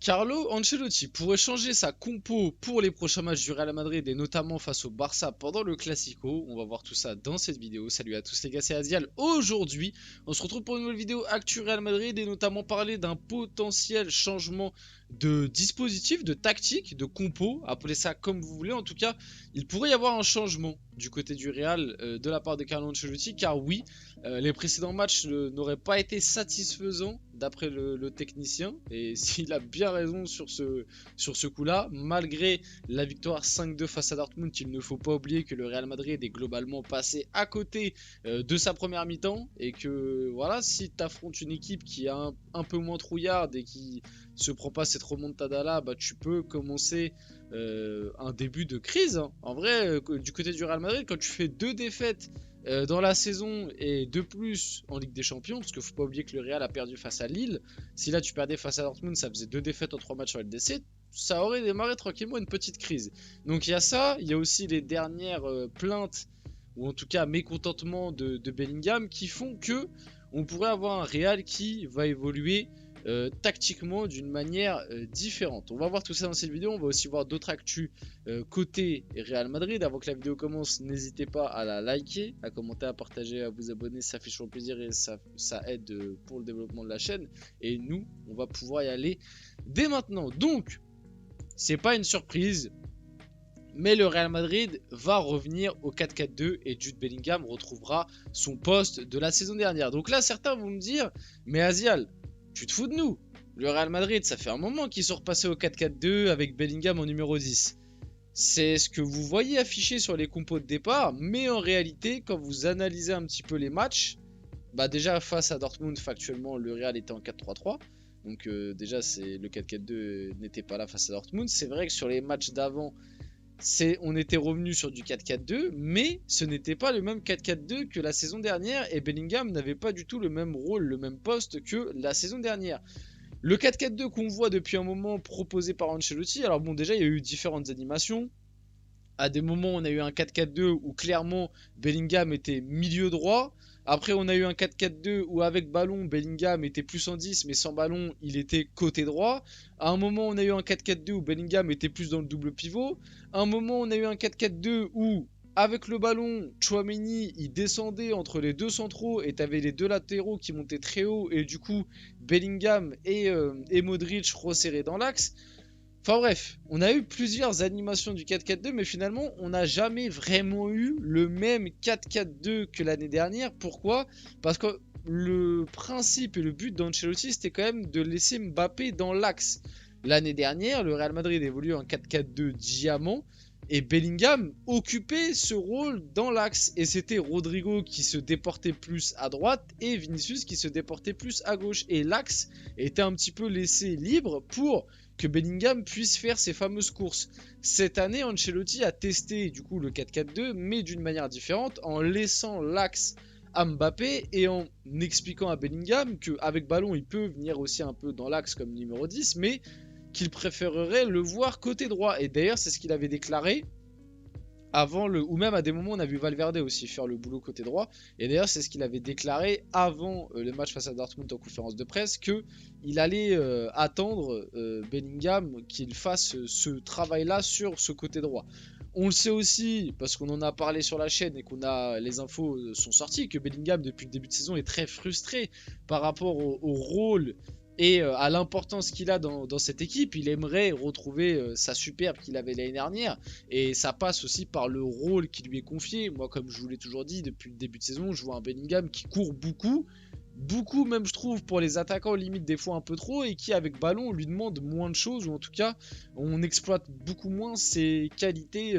Carlo Ancelotti pourrait changer sa compo pour les prochains matchs du Real Madrid et notamment face au Barça pendant le Classico. On va voir tout ça dans cette vidéo. Salut à tous les gars, c'est Azial. Aujourd'hui, on se retrouve pour une nouvelle vidéo Actu Real Madrid et notamment parler d'un potentiel changement de dispositif, de tactique, de compo. Appelez ça comme vous voulez. En tout cas, il pourrait y avoir un changement du côté du Real de la part de Carlo Ancelotti car oui, les précédents matchs n'auraient pas été satisfaisants d'après le technicien et s'il a bien raison sur ce coup-là, malgré la victoire 5-2 face à Dortmund, il ne faut pas oublier que le Real Madrid est globalement passé à côté de sa première mi-temps et que voilà, si tu affrontes une équipe qui est un peu moins trouillarde et qui se prend pas cette remontada là, bah tu peux commencer un début de crise, hein. En vrai, du côté du Real Madrid, quand tu fais deux défaites dans la saison et de plus en Ligue des Champions, parce qu'il faut pas oublier que le Real a perdu face à Lille. Si là tu perdais face à Dortmund, ça faisait deux défaites en trois matchs en LDC, ça aurait démarré tranquillement une petite crise. Donc il y a ça, il y a aussi les dernières plaintes, ou en tout cas mécontentements de Bellingham, qui font que on pourrait avoir un Real qui va évoluer tactiquement d'une manière différente. On va voir tout ça dans cette vidéo, on va aussi voir d'autres actus côté Real Madrid. Avant que la vidéo commence, n'hésitez pas à la liker, à commenter, à partager, à vous abonner, ça fait toujours plaisir et ça aide pour le développement de la chaîne. Et nous, on va pouvoir y aller dès maintenant. Donc, c'est pas une surprise, mais le Real Madrid va revenir au 4-4-2 et Jude Bellingham retrouvera son poste de la saison dernière. Donc là, certains vont me dire, mais Azial, tu te fous de nous? Le Real Madrid, ça fait un moment qu'ils sont repassés au 4-4-2 avec Bellingham en numéro 10. C'est ce que vous voyez affiché sur les compos de départ, mais en réalité, quand vous analysez un petit peu les matchs, bah déjà face à Dortmund, factuellement, le Real était en 4-3-3. Donc déjà, le 4-4-2 n'était pas là face à Dortmund. C'est vrai que sur les matchs d'avant, on était revenu sur du 4-4-2, mais ce n'était pas le même 4-4-2 que la saison dernière et Bellingham n'avait pas du tout le même rôle, le même poste que la saison dernière. Le 4-4-2 qu'on voit depuis un moment proposé par Ancelotti, alors bon déjà il y a eu différentes animations. À des moments on a eu un 4-4-2 où clairement Bellingham était milieu droit. Après on a eu un 4-4-2 où avec ballon Bellingham était plus en 10 mais sans ballon il était côté droit. À un moment on a eu un 4-4-2 où Bellingham était plus dans le double pivot. À un moment on a eu un 4-4-2 où avec le ballon, Chouameni il descendait entre les deux centraux et t'avais les deux latéraux qui montaient très haut et du coup Bellingham et Modric resserrés dans l'axe. Enfin bref, on a eu plusieurs animations du 4-4-2, mais finalement, on n'a jamais vraiment eu le même 4-4-2 que l'année dernière. Pourquoi? Parce que le principe et le but d'Ancelotti, c'était quand même de laisser Mbappé dans l'axe. L'année dernière, le Real Madrid évoluait en 4-4-2 diamant, et Bellingham occupait ce rôle dans l'axe. Et c'était Rodrigo qui se déportait plus à droite, et Vinicius qui se déportait plus à gauche. Et l'axe était un petit peu laissé libre pour que Bellingham puisse faire ses fameuses courses. Cette année, Ancelotti a testé du coup le 4-4-2, mais d'une manière différente, en laissant l'axe à Mbappé et en expliquant à Bellingham qu'avec ballon, il peut venir aussi un peu dans l'axe comme numéro 10, mais qu'il préférerait le voir côté droit. Et d'ailleurs, c'est ce qu'il avait déclaré avant ou même à des moments on a vu Valverde aussi faire le boulot côté droit, et d'ailleurs c'est ce qu'il avait déclaré avant le match face à Dortmund en conférence de presse, que il allait attendre Bellingham qu'il fasse ce travail là sur ce côté droit. On le sait aussi parce qu'on en a parlé sur la chaîne et qu'on a les infos sont sorties, que Bellingham depuis le début de saison est très frustré par rapport au rôle et à l'importance qu'il a dans cette équipe. Il aimerait retrouver sa superbe qu'il avait l'année dernière, et ça passe aussi par le rôle qui lui est confié. Moi, comme je vous l'ai toujours dit, depuis le début de saison, je vois un Bellingham qui court beaucoup, beaucoup même je trouve pour les attaquants, limite des fois un peu trop, et qui avec ballon on lui demande moins de choses, ou en tout cas on exploite beaucoup moins ses qualités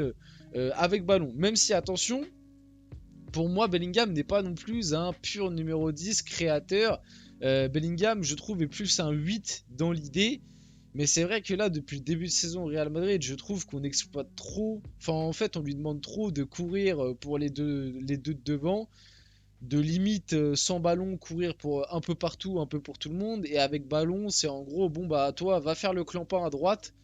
avec ballon. Même si, attention, pour moi Bellingham n'est pas non plus un pur numéro 10 créateur. Bellingham je trouve est plus un 8 dans l'idée. Mais c'est vrai que là, depuis le début de saison au Real Madrid, je trouve qu'on exploite trop. Enfin, en fait, on lui demande trop de courir pour les deux de devant, de limite sans ballon, courir pour un peu partout, un peu pour tout le monde. Et avec ballon, c'est en gros, bon bah toi, va faire le clampin à droite.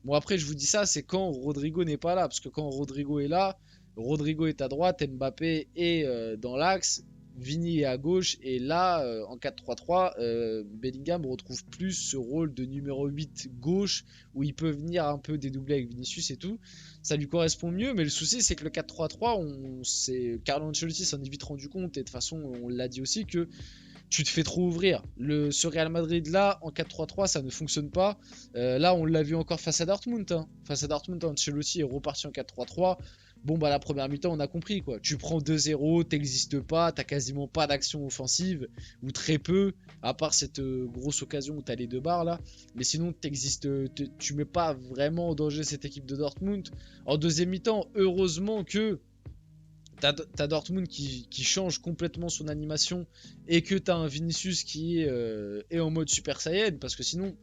Bon après, je vous dis ça, c'est quand Rodrigo n'est pas là, parce que quand Rodrigo est là, Rodrigo est à droite, Mbappé est dans l'axe. Vini est à gauche, et là, en 4-3-3, Bellingham retrouve plus ce rôle de numéro 8 gauche, où il peut venir un peu dédoubler avec Vinicius et tout. Ça lui correspond mieux, mais le souci c'est que le 4-3-3, Carlo Ancelotti s'en est vite rendu compte, et de toute façon on l'a dit aussi, que tu te fais trop ouvrir. Ce Real Madrid là, en 4-3-3, ça ne fonctionne pas. Là, on l'a vu encore face à Dortmund. Hein. Face à Dortmund, Ancelotti est reparti en 4-3-3. Bon, bah, la première mi-temps, on a compris quoi. Tu prends 2-0, t'existes pas, t'as quasiment pas d'action offensive, ou très peu, à part cette grosse occasion où t'as les 2 barres là. Mais sinon, tu mets pas vraiment en danger cette équipe de Dortmund. En deuxième mi-temps, heureusement que t'as Dortmund qui change complètement son animation, et que t'as un Vinicius qui est en mode Super Saiyan, parce que sinon,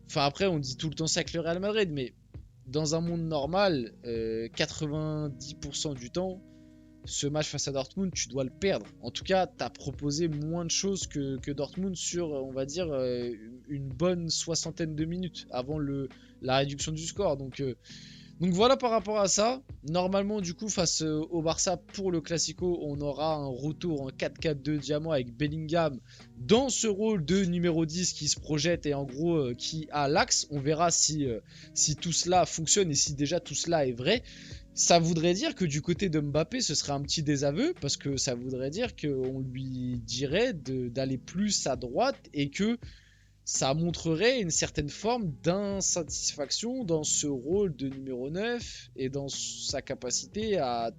enfin après on dit tout le temps ça avec le Real Madrid, mais dans un monde normal, 90% du temps, ce match face à Dortmund, tu dois le perdre. En tout cas, t'as proposé moins de choses que Dortmund sur, on va dire, une bonne soixantaine de minutes avant la réduction du score. Donc voilà par rapport à ça. Normalement, du coup, face au Barça pour le Classico, on aura un retour en 4-4-2 diamant avec Bellingham dans ce rôle de numéro 10 qui se projette et en gros qui a l'axe. On verra si tout cela fonctionne et si déjà tout cela est vrai. Ça voudrait dire que du côté de Mbappé, ce serait un petit désaveu, parce que ça voudrait dire qu'on lui dirait d'aller plus à droite, et que ça montrerait une certaine forme d'insatisfaction dans ce rôle de numéro 9 et dans sa capacité à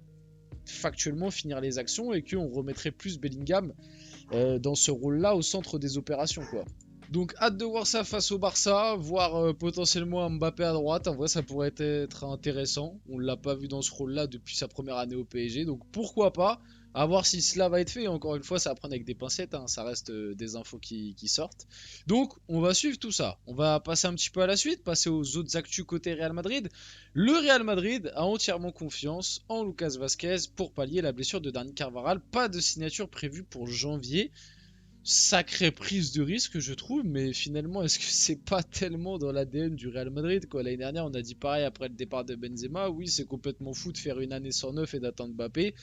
factuellement finir les actions, et qu'on remettrait plus Bellingham dans ce rôle-là au centre des opérations, quoi. Donc hâte de voir ça face au Barça, voir potentiellement Mbappé à droite. En vrai, ça pourrait être intéressant. On l'a pas vu dans ce rôle-là depuis sa première année au PSG, donc pourquoi pas. À voir si cela va être fait. Encore une fois, ça va prendre avec des pincettes, hein. Ça reste des infos qui sortent. Donc on va suivre tout ça. On va passer un petit peu à la suite, passer aux autres actus côté Real Madrid. Le Real Madrid a entièrement confiance en Lucas Vazquez pour pallier la blessure de Dani Carvajal. Pas de signature prévue pour janvier. Sacrée prise de risque, je trouve, mais finalement, est-ce que c'est pas tellement dans l'ADN du Real Madrid, quoi? L'année dernière, on a dit pareil après le départ de Benzema. Oui, c'est complètement fou de faire une année sans neuf et d'attendre Mbappé.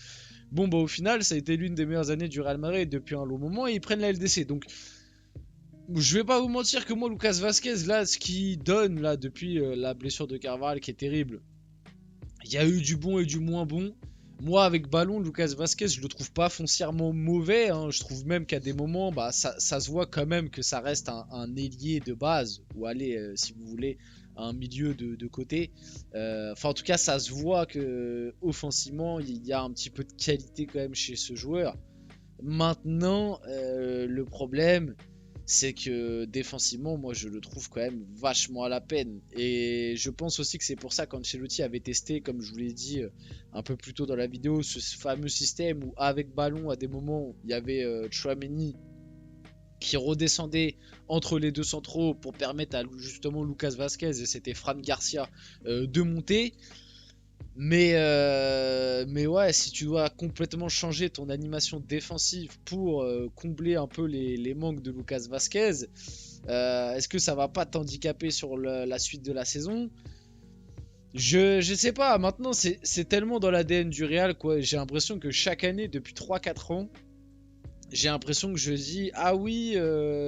Bon, bah au final, ça a été l'une des meilleures années du Real Madrid depuis un long moment, et ils prennent la LDC. Donc, je vais pas vous mentir que moi, Lucas Vazquez, là, ce qu'il donne là depuis la blessure de Carvalho qui est terrible, il y a eu du bon et du moins bon. Moi, avec ballon, Lucas Vazquez, je le trouve pas foncièrement mauvais, hein. Je trouve même qu'à des moments, bah, ça se voit quand même que ça reste un ailier de base, ou allez, si vous voulez, un milieu de côté. Enfin, en tout cas, ça se voit que offensivement, il y a un petit peu de qualité quand même chez ce joueur. Maintenant, le problème, c'est que défensivement, moi je le trouve quand même vachement à la peine. Et je pense aussi que c'est pour ça qu'Ancelotti avait testé, comme je vous l'ai dit un peu plus tôt dans la vidéo, ce fameux système où avec ballon, à des moments, il y avait Tchouaméni qui redescendait entre les deux centraux pour permettre à justement Lucas Vazquez, et c'était Fran Garcia, de monter. Mais ouais, si tu dois complètement changer ton animation défensive pour combler un peu les manques de Lucas Vazquez, est-ce que ça va pas t'handicaper sur la suite de la saison? Je sais pas, maintenant c'est tellement dans l'ADN du Real, quoi. J'ai l'impression que chaque année, depuis 3-4 ans, j'ai l'impression que je dis ah oui,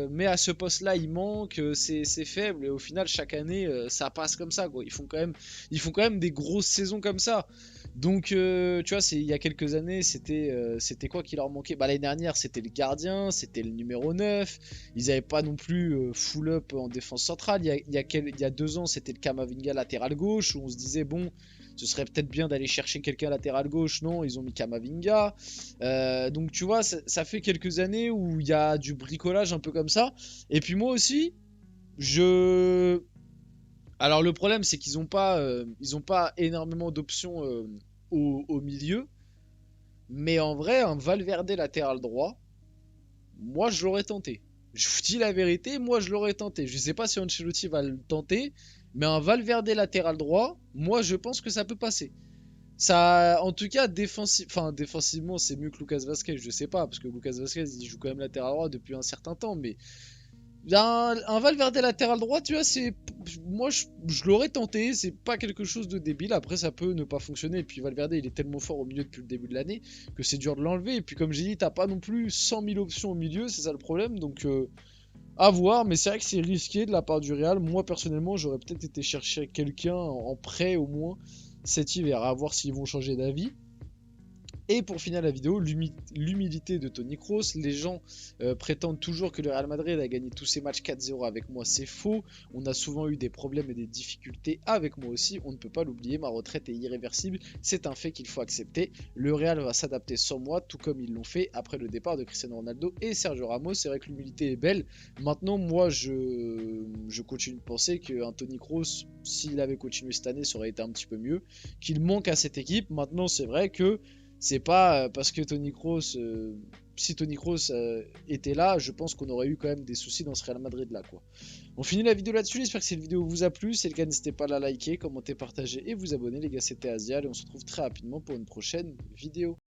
mais à ce poste-là il manque, c'est faible, et au final chaque année ça passe comme ça, quoi. Ils font quand même des grosses saisons comme ça. Donc tu vois, il y a quelques années c'était quoi qui leur manquait? Bah l'année dernière c'était le gardien, c'était le numéro 9. Ils avaient pas non plus full up en défense centrale. Il y a 2 ans c'était le Camavinga latéral gauche, où on se disait bon, ce serait peut-être bien d'aller chercher quelqu'un latéral gauche. Non, ils ont mis Camavinga. Donc tu vois, ça fait quelques années où il y a du bricolage un peu comme ça. Et puis moi aussi, je... Alors le problème c'est qu'ils ont pas énormément d'options au milieu. Mais en vrai, un Valverde latéral droit, moi je l'aurais tenté. Je vous dis la vérité, moi je l'aurais tenté. Je sais pas si Ancelotti va le tenter, mais un Valverde latéral droit, moi je pense que ça peut passer. Ça, en tout cas, défensivement, c'est mieux que Lucas Vazquez, je sais pas, parce que Lucas Vazquez, il joue quand même latéral droit depuis un certain temps, mais Un Valverde latéral droit, tu vois, c'est. Moi, je l'aurais tenté, c'est pas quelque chose de débile. Après, ça peut ne pas fonctionner. Et puis, Valverde, il est tellement fort au milieu depuis le début de l'année que c'est dur de l'enlever. Et puis, comme j'ai dit, t'as pas non plus 100 000 options au milieu, c'est ça le problème. Donc, à voir. Mais c'est vrai que c'est risqué de la part du Real. Moi, personnellement, j'aurais peut-être été chercher quelqu'un en prêt au moins cet hiver, à voir s'ils vont changer d'avis. Et pour finir la vidéo, l'humilité de Toni Kroos. Les gens prétendent toujours que le Real Madrid a gagné tous ses matchs 4-0 avec moi. C'est faux. On a souvent eu des problèmes et des difficultés avec moi aussi. On ne peut pas l'oublier. Ma retraite est irréversible. C'est un fait qu'il faut accepter. Le Real va s'adapter sans moi, tout comme ils l'ont fait après le départ de Cristiano Ronaldo et Sergio Ramos. C'est vrai que l'humilité est belle. Maintenant, moi, je continue de penser qu'un Toni Kroos, s'il avait continué cette année, ça aurait été un petit peu mieux. Qu'il manque à cette équipe. Maintenant, c'est vrai que c'est pas parce que Toni Kroos, si Toni Kroos était là, je pense qu'on aurait eu quand même des soucis dans ce Real Madrid là quoi. On finit la vidéo là-dessus, j'espère que cette vidéo vous a plu. Si c'est le cas, n'hésitez pas à la liker, commenter, partager et vous abonner les gars, c'était Asial et on se retrouve très rapidement pour une prochaine vidéo.